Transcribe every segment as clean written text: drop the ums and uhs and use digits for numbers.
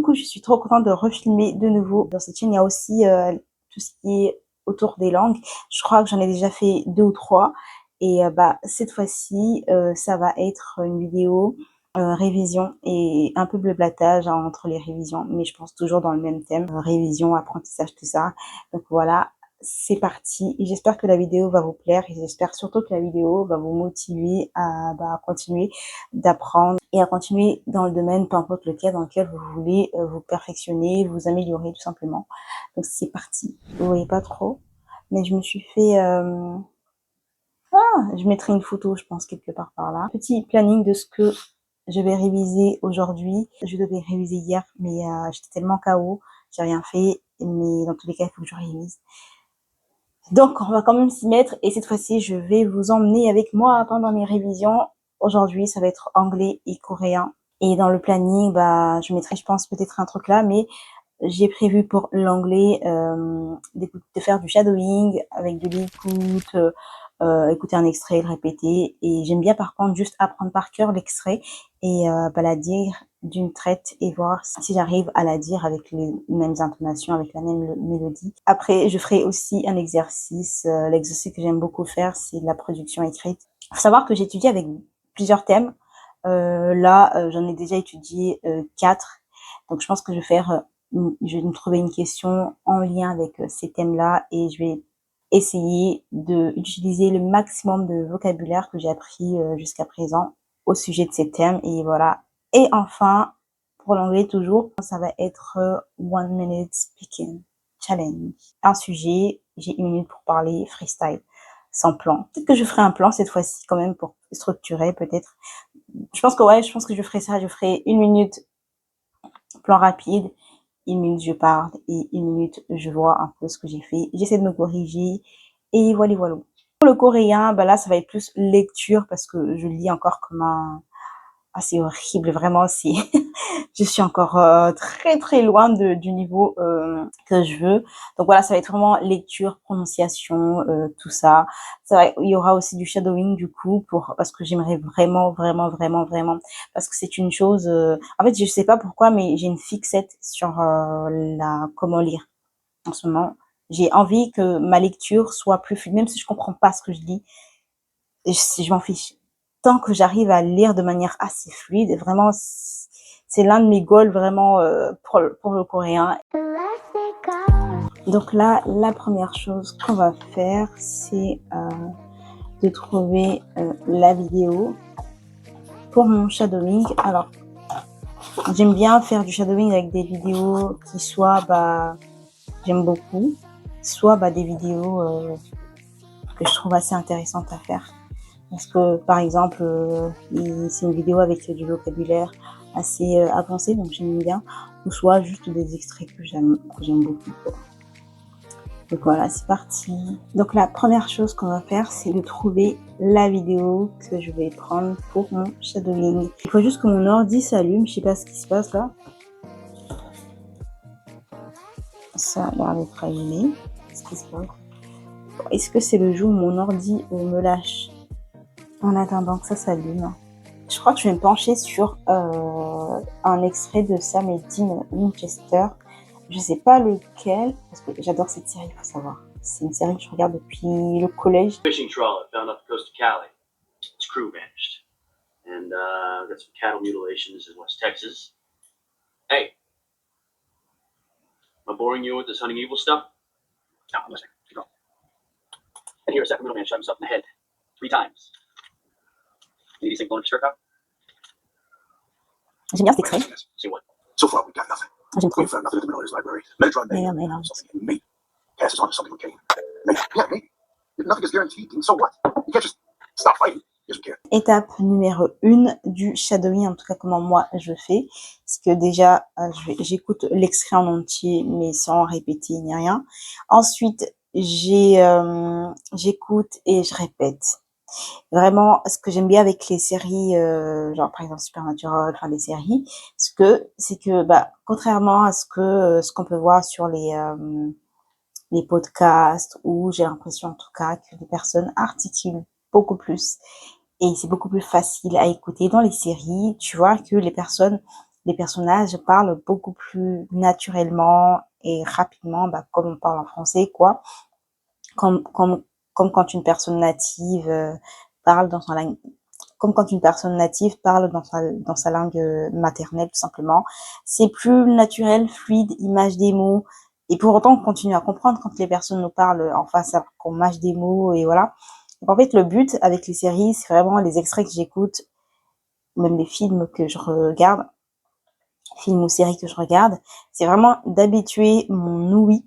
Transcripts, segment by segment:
coup, je suis trop contente de refilmer de nouveau. Dans cette chaîne, il y a aussi tout ce qui est autour des langues. Je crois que j'en ai déjà fait 2 ou 3 et cette fois-ci, ça va être une vidéo révision et un peu blablatage entre les révisions, mais je pense toujours dans le même thème, révision, apprentissage, tout ça. Donc voilà, c'est parti. Et j'espère que la vidéo va vous plaire et j'espère surtout que la vidéo va vous motiver à continuer d'apprendre et à continuer dans le domaine, peu importe lequel, dans lequel vous voulez vous perfectionner, vous améliorer tout simplement. Donc c'est parti. Vous voyez pas trop, mais je me suis fait... je mettrai une photo, je pense, quelque part par là. Petit planning de ce que je vais réviser aujourd'hui. Je devais réviser hier, mais j'étais tellement KO, j'ai rien fait. Mais dans tous les cas, il faut que je révise. Donc, on va quand même s'y mettre. Et cette fois-ci, je vais vous emmener avec moi pendant mes révisions. Aujourd'hui, ça va être anglais et coréen. Et dans le planning, je mettrai, je pense, peut-être un truc là, mais j'ai prévu pour l'anglais de faire du shadowing avec de l'écoute, écouter un extrait, le répéter. Et j'aime bien par contre juste apprendre par cœur l'extrait et la dire d'une traite et voir si j'arrive à la dire avec les mêmes intonations, avec la même mélodie. Après, je ferai aussi un exercice. L'exercice que j'aime beaucoup faire, c'est de la production écrite. Il faut savoir que j'étudie avec plusieurs thèmes. J'en ai déjà étudié 4. Donc, je pense que je vais me trouver une question en lien avec ces thèmes-là et je vais essayer d'utiliser le maximum de vocabulaire que j'ai appris jusqu'à présent au sujet de ces thèmes. Et voilà. Et enfin, pour l'anglais toujours, ça va être One Minute Speaking Challenge. Un sujet, j'ai 1 minute pour parler freestyle, sans plan. Peut-être que je ferai un plan cette fois-ci quand même pour structurer peut-être. Je pense que je ferai ça. Je ferai 1 minute plan rapide, 1 minute je parle et 1 minute je vois un peu ce que j'ai fait. J'essaie de me corriger et voilà, voilà. Pour le coréen, là, ça va être plus lecture parce que je lis encore comme un... Ah, c'est horrible, vraiment, c'est... je suis encore très, très loin du niveau que je veux. Donc voilà, ça va être vraiment lecture, prononciation, tout ça. Il y aura aussi du shadowing, du coup, parce que j'aimerais vraiment, vraiment, vraiment, vraiment, parce que c'est une chose... en fait, je sais pas pourquoi, mais j'ai une fixette sur comment lire en ce moment. J'ai envie que ma lecture soit plus fluide, même si je comprends pas ce que je lis. Je m'en fiche. Tant que j'arrive à lire de manière assez fluide, vraiment, c'est l'un de mes goals vraiment pour le coréen. Donc là, la première chose qu'on va faire, c'est de trouver la vidéo pour mon shadowing. Alors, j'aime bien faire du shadowing avec des vidéos qui soient, j'aime beaucoup, soit des vidéos que je trouve assez intéressantes à faire. Parce que, par exemple, c'est une vidéo avec du vocabulaire assez avancé, donc j'aime bien. Ou soit juste des extraits que j'aime beaucoup. Donc voilà, c'est parti. Donc la première chose qu'on va faire, c'est de trouver la vidéo que je vais prendre pour mon shadowing. Il faut juste que mon ordi s'allume, je sais pas ce qui se passe là. Ça a l'air d'être allumé. Qu'est-ce qui se passe? Est-ce que c'est le jour où mon ordi me lâche en attendant que ça s'allume? Je crois que je vais me pencher sur un extrait de Sam et Dean Winchester. Je sais pas lequel, parce que j'adore cette série, il faut savoir. C'est une série que je regarde depuis le collège. Fishing trawler found off the coast of Cali. Its crew vanished. And got some cattle mutilations in West Texas. Hey, am I boring you with this hunting evil stuff? No, I'm listening. Keep going. And here a second middleman shot himself in the head 3 times. Need anything going to stir up? J'aime bien cet extrait. See what? So far, we've got nothing. J'aime trop. We've found nothing at the Miller's library. Metatron may have something, and maybe passes on to something with Kane. Maybe, yeah, maybe. If nothing is guaranteed, then so what? You can't just stop fighting. Yes, we can. Étape numéro 1 du shadowing, en tout cas comment moi je fais, c'est que déjà j'écoute l'extrait en entier mais sans répéter ni rien. Ensuite j'écoute et je répète. Vraiment, ce que j'aime bien avec les séries, genre par exemple Supernatural, enfin les séries, c'est que contrairement à ce qu'on peut voir sur les podcasts, où j'ai l'impression en tout cas que les personnes articulent beaucoup plus et c'est beaucoup plus facile à écouter. Dans les séries, tu vois que les personnes les personnages parlent beaucoup plus naturellement et rapidement, comme on parle en français, quoi. Comme, comme, comme quand une personne native parle dans son langue, comme quand une personne native parle dans sa langue maternelle, tout simplement. C'est plus naturel, fluide, image des mots. Et pour autant, on continue à comprendre quand les personnes nous parlent en face, alors qu'on mâche des mots, et voilà. Donc, en fait, le but avec les séries, c'est vraiment les extraits que j'écoute, même les films que je regarde, films ou séries que je regarde, c'est vraiment d'habituer mon ouïe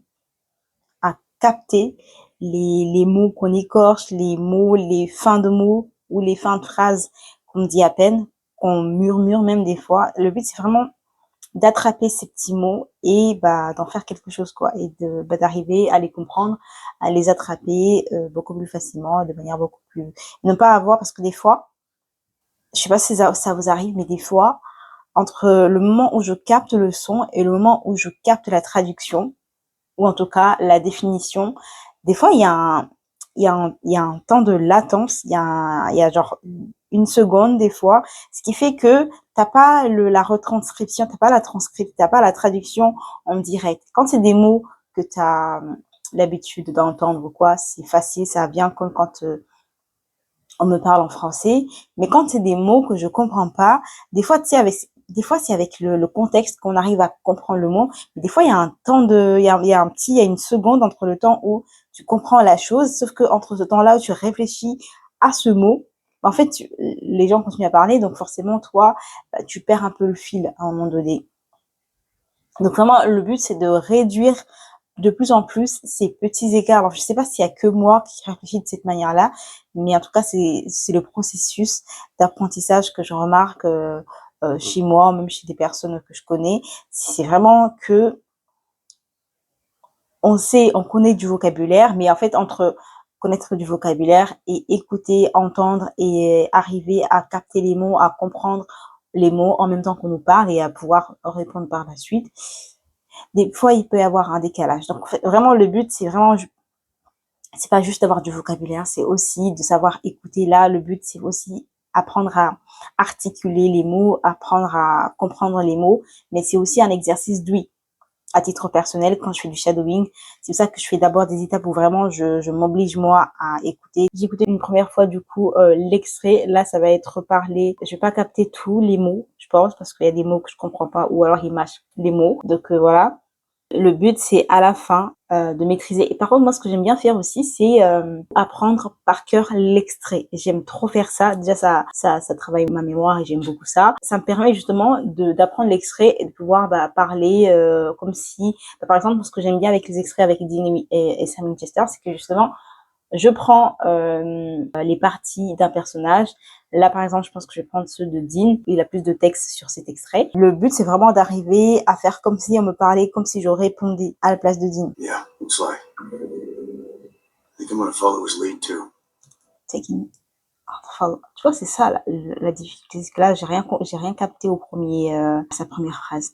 à capter les mots qu'on écorche, les mots, les fins de mots ou les fins de phrases qu'on dit à peine, qu'on murmure même des fois. Le but, c'est vraiment d'attraper ces petits mots et d'en faire quelque chose, quoi, et d'arriver à les comprendre, à les attraper beaucoup plus facilement, de manière beaucoup plus... Ne pas avoir, parce que des fois, je sais pas si ça vous arrive, mais des fois, entre le moment où je capte le son et le moment où je capte la traduction, ou en tout cas la définition, des fois il y a un temps de latence, il y a genre une seconde des fois, ce qui fait que t'as pas la retranscription, t'as pas la transcription, t'as pas la traduction en direct. Quand c'est des mots que t'as l'habitude d'entendre ou quoi, c'est facile, ça vient comme quand on me parle en français, mais quand c'est des mots que je comprends pas, des fois, tu sais, des fois, c'est avec le contexte qu'on arrive à comprendre le mot, mais des fois, il y a un temps il y a une seconde entre le temps où tu comprends la chose, sauf que entre ce temps-là où tu réfléchis à ce mot, en fait, les gens continuent à parler, donc forcément, toi, tu perds un peu le fil à un moment donné. Donc vraiment, le but, c'est de réduire de plus en plus ces petits écarts. Alors, je sais pas s'il y a que moi qui réfléchis de cette manière-là, mais en tout cas, c'est le processus d'apprentissage que je remarque chez moi, même chez des personnes que je connais. C'est vraiment que on connaît du vocabulaire, mais en fait, entre connaître du vocabulaire et écouter, entendre et arriver à capter les mots, à comprendre les mots en même temps qu'on nous parle et à pouvoir répondre par la suite, des fois, il peut y avoir un décalage. Donc, en fait, vraiment, le but, c'est pas juste d'avoir du vocabulaire, c'est aussi de savoir écouter. Là, le but, c'est aussi apprendre à articuler les mots, apprendre à comprendre les mots, mais c'est aussi un exercice d'ouïe. À titre personnel, quand je fais du shadowing, c'est pour ça que je fais d'abord des étapes où vraiment je m'oblige moi à écouter. J'ai écouté une première fois du coup l'extrait. Là, ça va être parlé. Je vais pas capter tous les mots, je pense, parce qu'il y a des mots que je comprends pas, ou alors ils mâchent les mots. Donc voilà. Le but, c'est à la fin de maîtriser. Et par contre, moi, ce que j'aime bien faire aussi, c'est apprendre par cœur l'extrait. J'aime trop faire ça. Déjà, ça travaille ma mémoire et j'aime beaucoup ça. Ça me permet justement d'apprendre l'extrait et de pouvoir parler comme si... par exemple, ce que j'aime bien avec les extraits avec Dean et Sam Winchester, c'est que justement, je prends les parties d'un personnage. Là, par exemple, je pense que je vais prendre ceux de Dean. Il a plus de texte sur cet extrait. Le but, c'est vraiment d'arriver à faire comme si on me parlait, comme si je répondais à la place de Dean. Yeah, looks like. I think I'm gonna follow his lead too. Taking... Follow. Tu vois, c'est ça la difficulté. C'est que là, j'ai rien capté au premier, sa première phrase.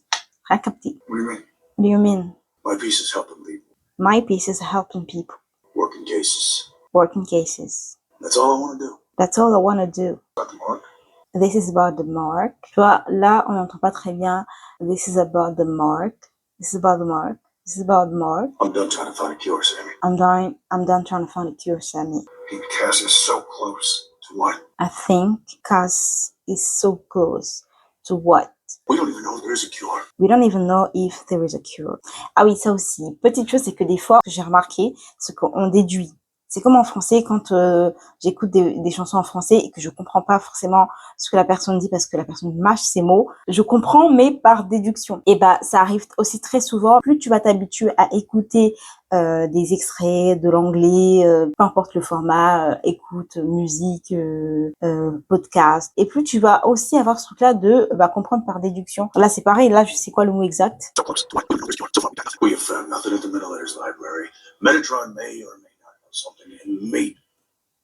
Rien capté. What do you mean? What do you mean? My piece is helping people. My piece is helping people. Working cases. Working cases. That's all I want to do. That's all I want to do. Got the mark? This is about the mark. Tu vois, là, on n'entend pas très bien. This is about the mark. This is about the mark. This is about the mark. I'm done trying to find a cure, Sammy. I'm done trying to find a cure, Sammy. I think Cass is so close to what? I think Cass is so close to what? We don't even know if there is a cure. We don't even know if there is a cure. Ah oui, ça aussi. Petite chose, c'est que des fois, j'ai remarqué, ce qu'on déduit. C'est comme en français, quand j'écoute des chansons en français et que je comprends pas forcément ce que la personne dit parce que la personne mâche ses mots. Je comprends, mais par déduction. Et ça arrive aussi très souvent. Plus tu vas t'habituer à écouter des extraits de l'anglais, peu importe le format, écoute, musique, podcast. Et plus tu vas aussi avoir ce truc-là de comprendre par déduction. Là, c'est pareil. Là, je sais quoi le mot exact. So close to what? We don't know where it's cure. So far, we got nothing. We have found nothing at the Middle Letters Library. Metatron may or may not know something, and maybe.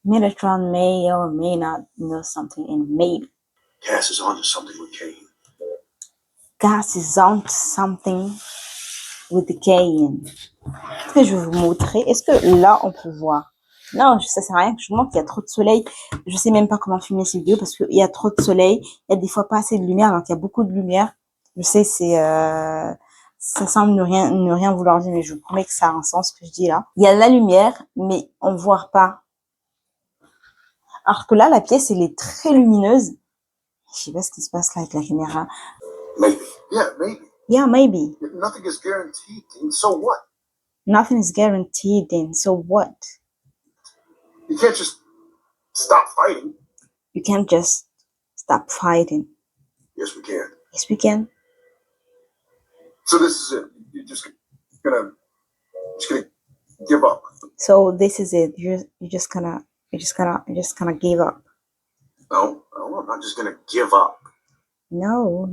Metatron may or may not know something, and maybe. Cass is onto something with Kane. Cass is onto something with the Kane. Est-ce que je vais vous montrer? Est-ce que là, on peut voir? Non, ça sert à rien que je vous montre qu'il y a trop de soleil. Je sais même pas comment filmer ces vidéos parce qu'il y a trop de soleil. Il y a des fois pas assez de lumière alors qu'il y a beaucoup de lumière. Je sais, ça semble ne rien vouloir dire, mais je vous promets que ça a un sens ce que je dis là. Il y a la lumière, mais on ne voit pas. Alors que là, la pièce, elle est très lumineuse. Je sais pas ce qui se passe là avec la caméra. Maybe. Yeah, maybe. Yeah, maybe. Nothing is guaranteed, Dean. So what? Nothing is guaranteed, then. So what? You can't just stop fighting. You can't just stop fighting. Yes, we can. Yes, we can. So this is it. You're just gonna give up. So this is it. You're just gonna give up. No, I'm not just gonna give up. No.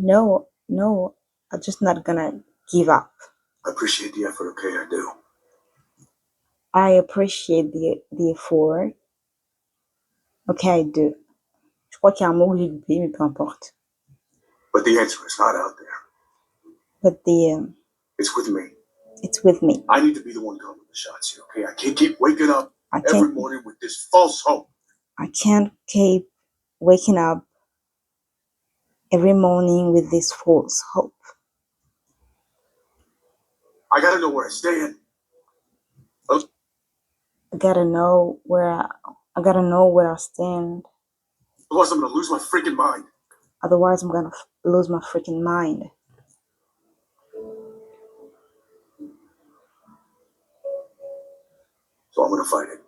I'm just not gonna give up. I appreciate the effort, okay? I do. I appreciate the effort. Okay, I do. Je crois qu'il y a un mot que j'ai loupé, mais peu importe. But the answer is not out there. But it's with me. It's with me. I need to be the one calling the shots here, okay? I can't keep waking up every morning with this false hope. I can't keep waking up every morning with this false hope. I gotta know where I stand. I gotta know where I stand. Otherwise, I'm gonna lose my freaking mind. Otherwise, I'm gonna lose my freaking mind. So I'm gonna fight it.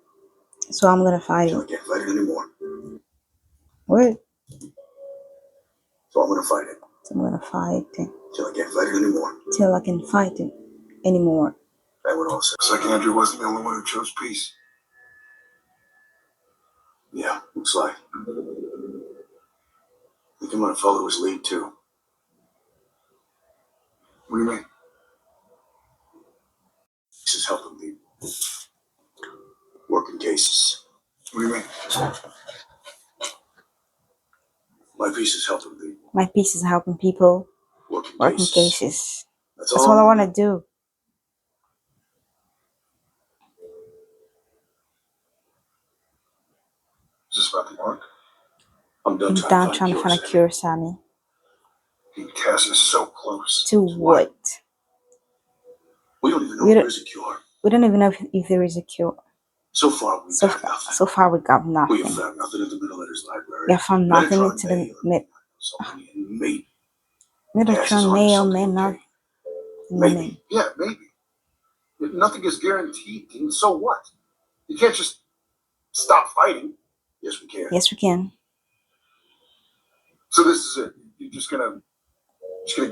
So I'm gonna fight Till it. I can't fight it anymore. What? So I'm gonna fight it. So I'm gonna fight it. Till I can't fight it anymore. Till I can fight it anymore. That would all say. Looks like Andrew wasn't the only one who chose peace. Yeah, looks like. I think I'm gonna follow his lead too. What do you mean? This is helping people. Working cases. What do you mean? My piece is helping people. My piece is helping people. Working cases. That's all I want to do. Is this about the mark? I'm done trying to find a cure, Sammy. Cass is so close. To what? We don't even know if there is a cure. We don't even know if there is a cure. So far, we got nothing. So far, we got nothing. We have found nothing at the Middle Letters Library. We have found nothing at the Metatron Mail may not. Maybe. Yeah, maybe. Nothing is guaranteed, and so what? You can't just stop fighting. Yes, we can. Yes, we can. So this is it. You're just gonna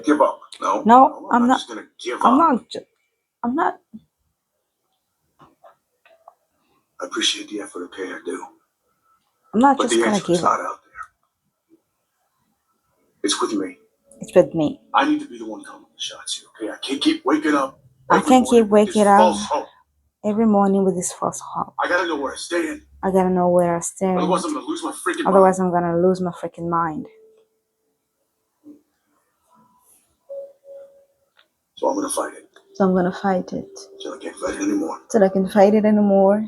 give up. No, I'm not. Just gonna give up. I'm not. I appreciate the effort, okay? I do. I'm not just gonna give up. Not out there. It's with me. It's with me. I need to be the one calling the shots here, okay? I can't keep waking up. I can't keep waking up every morning with this false hope. I gotta know where I stand. I gotta know where I stand. Otherwise, I'm gonna lose my freaking mind. Otherwise, I'm gonna lose my freaking mind. So I'm gonna fight it. So I'm gonna fight it. Till I can't fight it anymore. Till I can fight it anymore.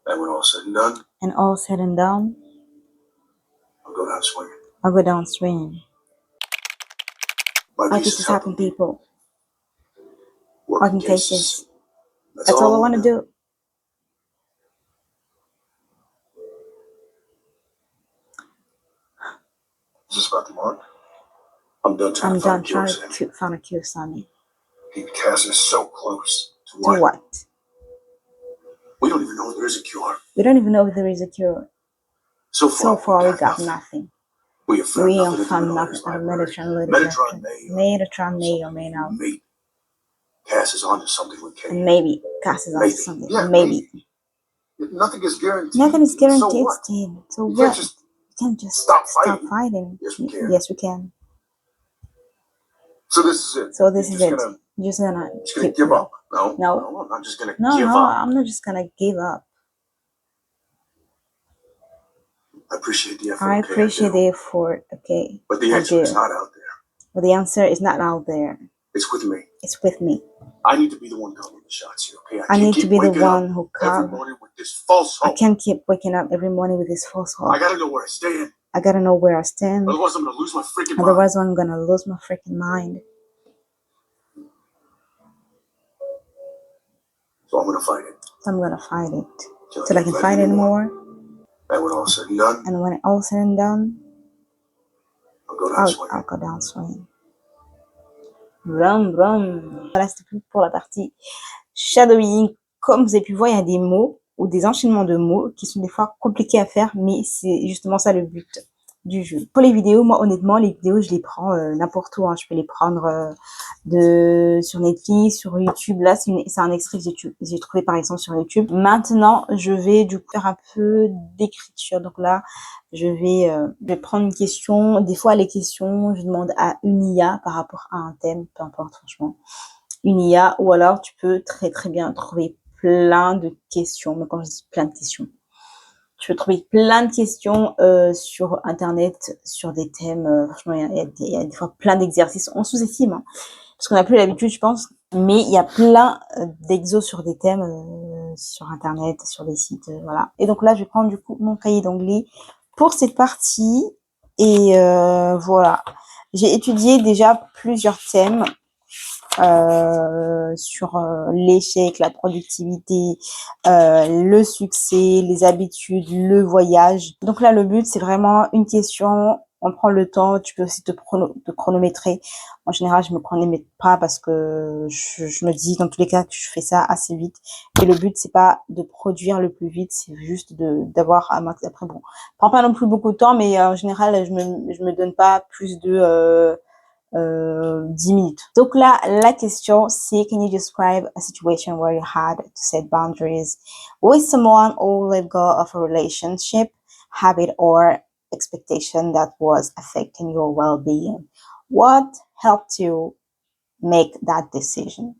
And when all said and done. And all said and done. I'll go down swinging. I'll go down swinging. My piece is helping people. Working cases. That's all I want to do. Is this about the mark? I'm done trying to find a cure, Sonny. Cass is so close. To what? We don't even know if there is a cure. We don't even know if there is a cure. So far we got nothing. We have found nothing at Metatron may or may not. Maybe Cass is onto something with Kane. Maybe Cass is onto something. Yeah, maybe. Nothing is guaranteed. Nothing is guaranteed, Steve. So what? You can't just stop fighting. Yes, we can. Yes, we can. So this is it. You're just gonna give up. No, I'm not just gonna give up. I'm not just gonna give up. I appreciate the effort. I appreciate the effort. Okay. But the answer is not out there. But the answer is not out there. It's with me. It's with me. I need to be the one calling the shots here, okay? I need to be the one who calls. Every morning with this false hope. I can't keep waking up every morning with this false hope. I gotta know where I stand. I gotta know where I stand. Otherwise, I'm gonna lose my freaking mind. Otherwise, I'm gonna lose my freaking mind. So I'm gonna fight it. So I'm gonna fight it till I can fight anymore. And when all said and done, And when all said and done, I'll go down swinging. I'll go down swinging. Vroom, vroom. Voilà, c'était tout pour la partie shadowing. Comme vous avez pu voir, il y a des mots ou des enchaînements de mots qui sont des fois compliqués à faire, mais c'est justement ça le but du jeu. Pour les vidéos, moi honnêtement, les vidéos, je les prends n'importe où. Hein. Je peux les prendre sur Netflix, sur YouTube. Là, c'est un extrait que j'ai trouvé par exemple sur YouTube. Maintenant, je vais du coup faire un peu d'écriture. Donc là, je vais prendre une question. Des fois, les questions, je demande à une IA par rapport à un thème, peu importe franchement. Une IA, ou alors tu peux très très bien trouver plein de questions. Mais quand je dis plein de questions, tu peux trouver plein de questions sur Internet, sur des thèmes. Franchement, il y a des fois plein d'exercices. On sous-estime, hein, parce qu'on n'a plus l'habitude, je pense. Mais il y a plein d'exos sur des thèmes sur Internet, sur des sites, voilà. Et donc là, je vais prendre du coup mon cahier d'anglais pour cette partie. Et voilà. J'ai étudié déjà plusieurs thèmes sur l'échec, la productivité, le succès, les habitudes, le voyage. Donc là, le but, c'est vraiment une question. On prend le temps. Tu peux aussi te chronométrer. En général, je me chronomètre pas parce que je me dis dans tous les cas que je fais ça assez vite. Et le but, c'est pas de produire le plus vite, c'est juste d'avoir un max. Après, bon, prends pas non plus beaucoup de temps, mais en général, je me donne pas plus de 10 minutes. Donc là, la question, c'est can you describe a situation where you had to set boundaries with someone or let go of a relationship, habit, or expectation that was affecting your well-being? What helped you make that decision?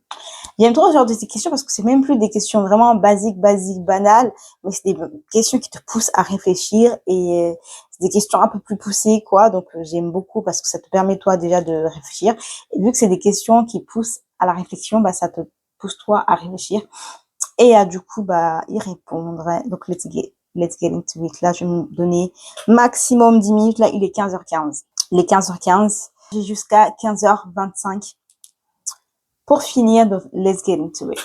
J'aime trop ce genre de ces questions parce que c'est même plus des questions vraiment basiques, banales, mais c'est des questions qui te poussent à réfléchir et c'est des questions un peu plus poussées, quoi. Donc, j'aime beaucoup parce que ça te permet, toi, déjà de réfléchir. Et vu que c'est des questions qui poussent à la réflexion, bah, ça te pousse, toi, à réfléchir et à, du coup, bah, y répondre. Donc, let's get into it. Là, je vais me donner maximum 10 minutes. Là, il est 15h15. Il est 15h15. J'ai jusqu'à 15h25. Pour finir, donc, let's get into it.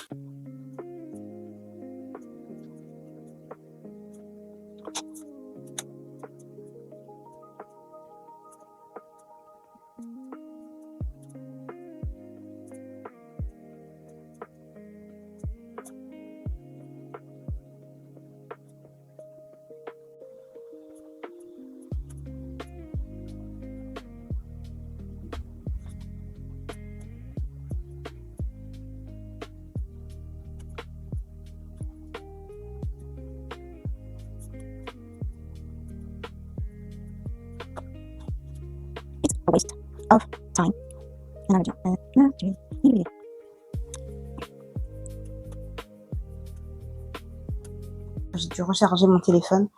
A waste of time and energy. J'ai dû recharger mon téléphone.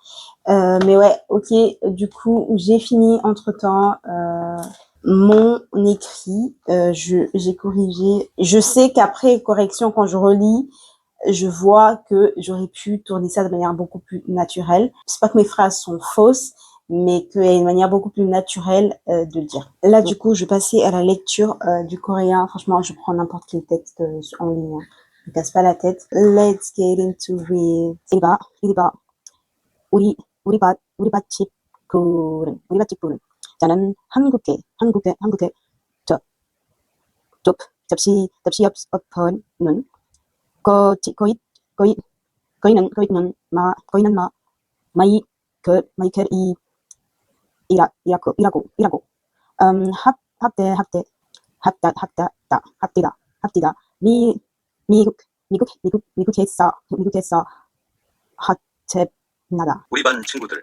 Mais ouais, ok, du coup, j'ai fini entre-temps mon écrit. J'ai corrigé. Je sais qu'après correction, quand je relis, je vois que j'aurais pu tourner ça de manière beaucoup plus naturelle. C'est pas que mes phrases sont fausses, mais qu'il y a une manière beaucoup plus naturelle de le dire. Là, du coup, je vais passer à la lecture du coréen. Franchement, je prends n'importe quel texte en ligne. Hein. Je me casse pas la tête. Let's get into it. 이리봐. 우리 밭집 굴은. 저는 한국에 접시 엎어는 거이는 마이클이 이라고 합디다 미국에서 핫집나다. 우리 반 친구들.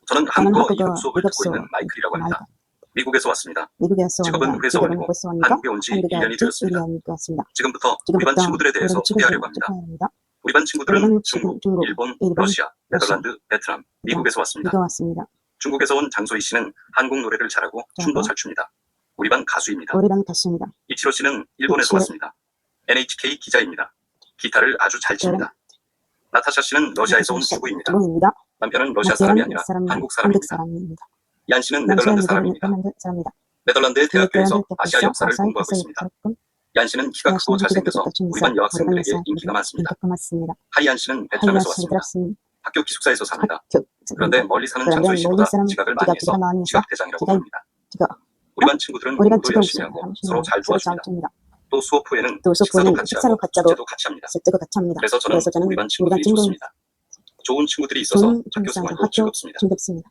저는 한국어 이급 수업을 듣고 있는 마이클이라고 합니다. 미국에서 왔습니다. 직업은 회사원이고 한국에 온 지 1년이 되었습니다. 지금부터 우리 반 친구들에 대해서 소개하려고 합니다. 우리 반 친구들은 중국, 일본, 러시아, 네덜란드, 베트남, 미국에서 왔습니다. 중국에서 온 장소희 씨는 한국 노래를 잘하고 춤도 잘 춥니다. 우리 반 가수입니다. 이치로 씨는 일본에서 왔습니다. NHK 기자입니다. 기타를 아주 잘 칩니다. 나타샤 씨는 러시아에서 온 주부입니다. 남편은 러시아 사람이 아니라 사람이 한국 한국 사람입니다. 사람입니다. 얀 씨는 남편은 네덜란드 사람입니다. 사람입니다. 네덜란드 대학교에서 아시아 역사를 아시아 공부하고 역사 있습니다. 공부 얀 씨는 키가 크고 잘생겨서 우리 반 여학생들에게 인기가 많습니다. 많습니다. 하이안 씨는 하이안 베트남에서 씨는 왔습니다. 학교 기숙사에서 삽니다. 학교 그런데 멀리 사는 그런데 장소희 멀리 씨보다 사는 지각을 지각을 많이 해서 많이 해서 지각대장이라고 지각- 부릅니다. 지각 우리 반 친구들은 우리 반 공부도 친구들 열심히 하고 서로 잘 도와줍니다. 또 수업 후에는 또 식사도 수업은 같이 식사로 하고 같이 하고 숙제도 같이 합니다. 숙제도 같이 합니다. 그래서 저는 우리 반 친구들이 좋습니다. 좋은 친구들이 있어서 좋은 학교 생활도 학교 즐겁습니다. 즐겁습니다.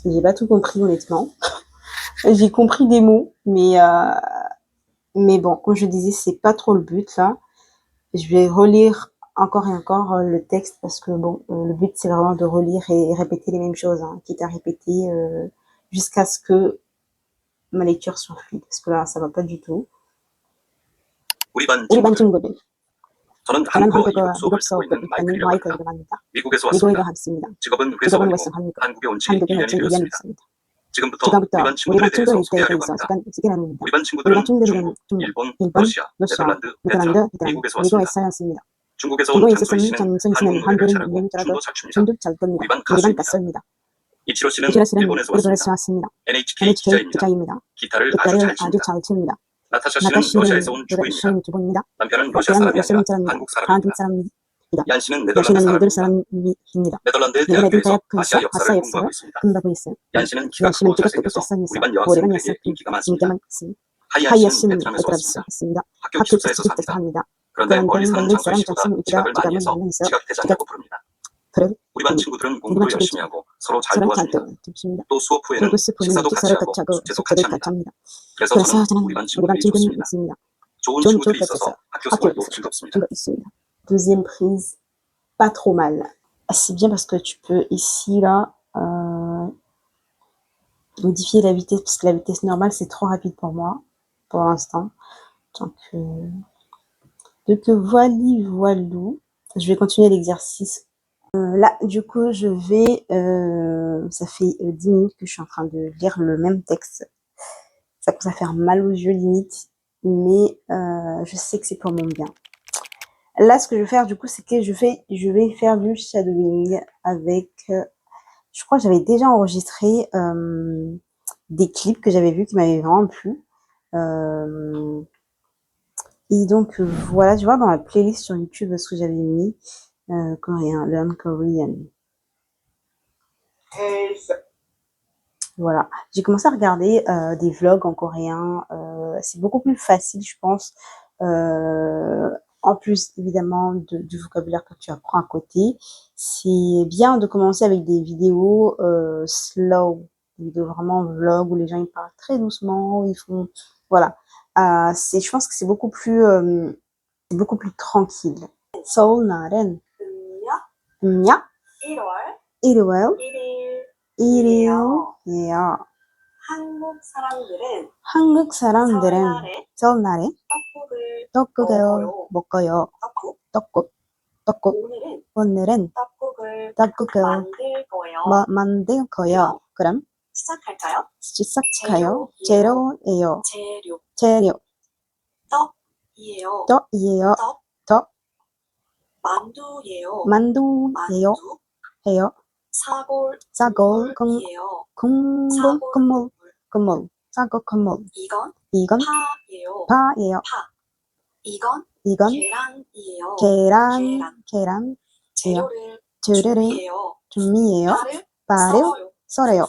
J'ai pas tout compris honnêtement. J'ai compris des mots, mais bon, comme je disais, c'est pas trop le but là. Je vais relire encore et encore le texte parce que bon, le but c'est vraiment de relire et répéter les mêmes choses, hein, quitte à répéter jusqu'à ce que ma lecture soit fluide, parce que là, ça va pas du tout. 우리 반 우리 반 친구들, 친구들, 저는 저는 한국어 한국어 2급 수업을 미국 듣고 수업 있는 마이클이라고 마이클이라고 합니다. 합니다. 미국에서 미국에 왔습니다. 왔습니다. 직업은 직업은 회사원이고 회사원이고 한국에 온 지 한국에 1년이 온 지 1년이 되었습니다. 됐습니다. 지금부터 지금부터 우리 반 친구들에 대해서 소개하려고 대해서 합니다. 소개를 합니다. 우리 반 우리 친구들은 반 친구들은 중국, 중국, 일본, 일본, 러시아, 네덜란드, 베트남, 미국에서 왔습니다. 왔습니다. 중국에서 온 중국에 장소희 씨는 있었으면 한국 노래를 잘하고 한국을 춤도 잘 춥니다. 춤도 잘 춥니다. 우리 반 우리 반 가수입니다. 가수입니다. 이치로 씨는 이치로 씨는 일본에서 일본에서 왔습니다. 왔습니다. NHK NHK 기자입니다. 기자입니다. 기타를 기타를 아주 잘 칩니다. 잘 칩니다. 나타샤 나타 씨는 러시아에서 씨는 온 주부입니다. 러시아 주부입니다. 남편은 러시아 사람이 아니라 한국 사람입니다. 얀 씨는 네덜란드 러시아는 사람입니다. 사람입니다. 네덜란드 네덜란드 대학교에서 대학교에서 아시아 역사를 아시아 공부하고 있습니다. 공부하고 있어요. 얀 씨는 키가 얀 씨는 크고 키가 크고 잘생겨서 잘생겨서 우리 반 우리 반 여학생들에게 인기가 많습니다. 하이안 씨는 베트남에서 왔습니다. 학교 기숙사에서 삽니다. 그런데 멀리 사는 장소희 씨보다 지각을 많이 해서 지각대장이라고 부릅니다. 우리 반 친구들은 공부도 열심히 하고 서로 잘 도와줍니다. 또 수업 후에는 식사도 같이 하고 숙제도 같이 합니다. 그래서 저는 우리 반 친구들이 좋습니다. 좋은 친구들이 있어서 학교 생활도 즐겁습니다. Deuxième prise, pas trop mal. C'est bien parce que tu peux ici, là, modifier la vitesse, parce que la vitesse normale, c'est trop rapide pour moi, pour l'instant. Donc voilou. Je vais continuer l'exercice. Là, du coup, je vais... ça fait 10 minutes que je suis en train de lire le même texte. Ça commence à faire mal aux yeux, limite. Mais je sais que c'est pour mon bien. Là, ce que je vais faire, du coup, c'est que je vais faire du shadowing avec... je crois que j'avais déjà enregistré des clips que j'avais vus qui m'avaient vraiment plu. Et donc, voilà, je vois dans la playlist sur YouTube ce que j'avais mis. Coréen, learn Korean. Voilà, j'ai commencé à regarder des vlogs en coréen. C'est beaucoup plus facile, je pense. En plus, évidemment, du vocabulaire que tu apprends à côté. C'est bien de commencer avec des vidéos slow, des vidéos vraiment vlog où les gens ils parlent très doucement, ils font... Voilà. Je pense que c'est beaucoup plus tranquille. 서울 날은 야 1월 1일이에요. 한국 사람들은 설날에 떡국을 먹어요. 떡국. 오늘은 떡국을 만들 거예요. 그럼 시작할까요? 재료예요. 재료. 떡이에요. 떡. 만두예요. 해요. 사골 국물. 사골 국물. 이건 파예요. 이건 계란이에요. 재료를 준비해요. 파를 썰어요.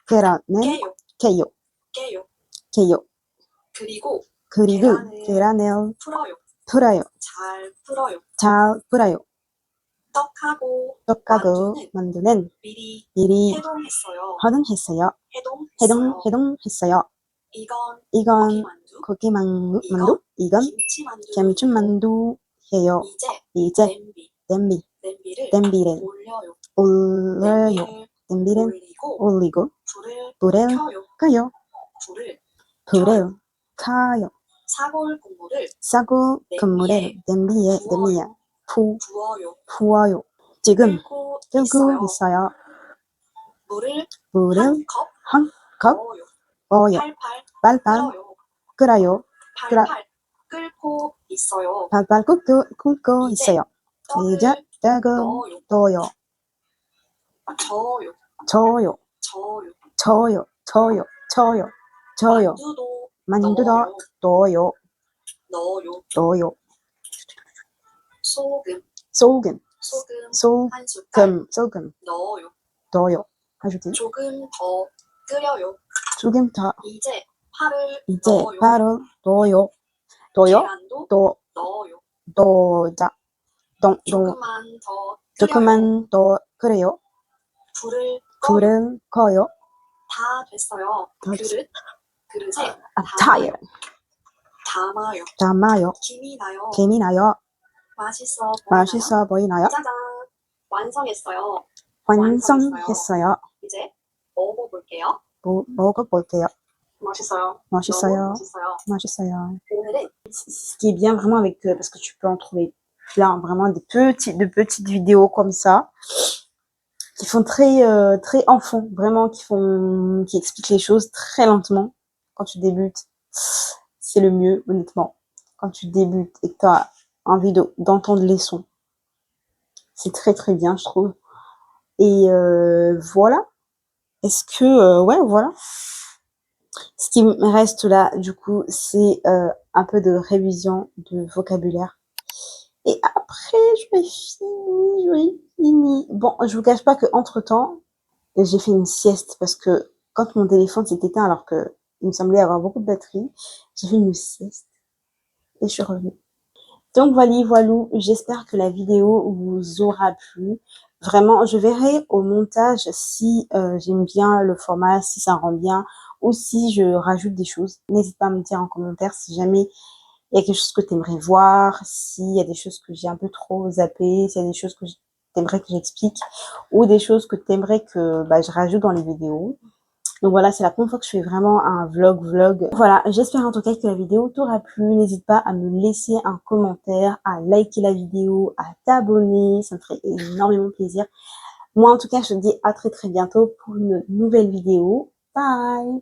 계란을 깨요. 그리고 계란을 풀어요. 잘 풀어요. 떡하고 만두는 미리 해동했어요. 이건 고기만두. 이건 김치만두예요. 이제 냄비를 올리고 불을 켜요. 사골 국물을 냄비에 부어요. 지금 끓고 있어요. 물을 한 컵 넣어요. 팔팔 끓어요. 팔팔 끓고 있어요. 시작. 조금 넣어요. 더요. 저어요. 저요. 저어요. 저요. 저요. 저요. 저요. 만두도 만두도 넣어요. 넣어요. 넣어요. 소금. 소금. 소금 한 숟갈 소금. 넣어요. 넣어요. 해주지. 조금 더 끓여요. 조금 더. 이제 파를 이제 넣어요. 바로 넣어요. 넣어요. 계란도 또 넣어요. 넣자. 조금만 더 끓여요. 조금만 더 끓여요. 불을 꺼요. 불은 꺼요. 다 됐어요. 그릇에 타요. 담아요. 담아요. 김이 나요. 김이 나요. 맛있어 보이나요? 짜잔. 완성했어요. 완성했어요. 이제 먹어볼게요. 먹어볼게요. 맛있어요. 맛있어요. 맛있어요. 맛있어요. 오늘은 Ce qui est bien vraiment avec, parce que tu peux en trouver plein, vraiment de petites vidéos comme ça, qui font très enfant, vraiment, qui expliquent les choses très lentement. Quand tu débutes, c'est le mieux, honnêtement. Quand tu débutes et que tu as envie d'entendre les sons, c'est très bien, je trouve. Et voilà. Est-ce que, ouais, voilà. Ce qui me reste là, du coup, c'est un peu de révision de vocabulaire. Et après, j'aurais fini. Bon, je vous cache pas qu'entre-temps, j'ai fait une sieste parce que quand mon téléphone s'est éteint alors que il me semblait avoir beaucoup de batterie, j'ai fait une sieste et je suis revenue. Donc voilou, j'espère que la vidéo vous aura plu. Vraiment, je verrai au montage si j'aime bien le format, si ça rend bien ou si je rajoute des choses. N'hésite pas à me dire en commentaire si jamais il y a quelque chose que tu aimerais voir, s'il y a des choses que j'ai un peu trop zappées, s'il y a des choses que tu aimerais que j'explique ou des choses que tu aimerais que je rajoute dans les vidéos. Donc voilà, c'est la première fois que je fais vraiment un vlog. Voilà, j'espère en tout cas que la vidéo t'aura plu. N'hésite pas à me laisser un commentaire, à liker la vidéo, à t'abonner. Ça me ferait énormément plaisir. Moi, en tout cas, je te dis à très bientôt pour une nouvelle vidéo. Bye!